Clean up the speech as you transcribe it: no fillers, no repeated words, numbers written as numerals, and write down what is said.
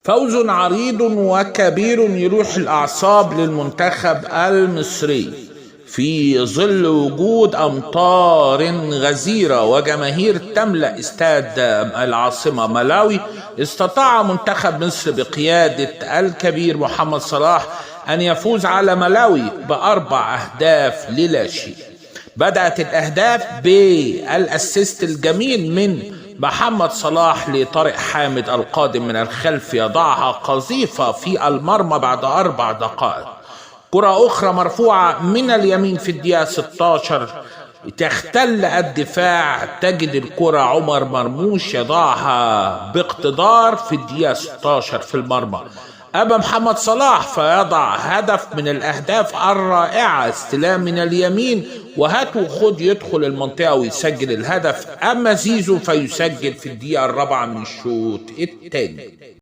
فوز عريض وكبير يروح الأعصاب للمنتخب المصري في ظل وجود أمطار غزيرة وجماهير تملأ استاد العاصمة ملاوي. استطاع منتخب مصر بقيادة الكبير محمد صلاح أن يفوز على ملاوي ب4 أهداف لا شيء. بدأت الأهداف بالأسيست الجميل من محمد صلاح لطارق حامد القادم من الخلف، يضعها قذيفة في المرمى بعد 4 دقائق. كرة أخرى مرفوعة من اليمين في الدقيقة 16 تختل الدفاع، تجد الكرة عمر مرموش يضعها باقتدار في الدقيقة 16 في المرمى أما محمد صلاح فيضع هدف من الأهداف الرائعة، استلام من اليمين وهات وخد يدخل المنطقة ويسجل الهدف. أما زيزو فيسجل في الدقيقة 4 من الشوط الثاني.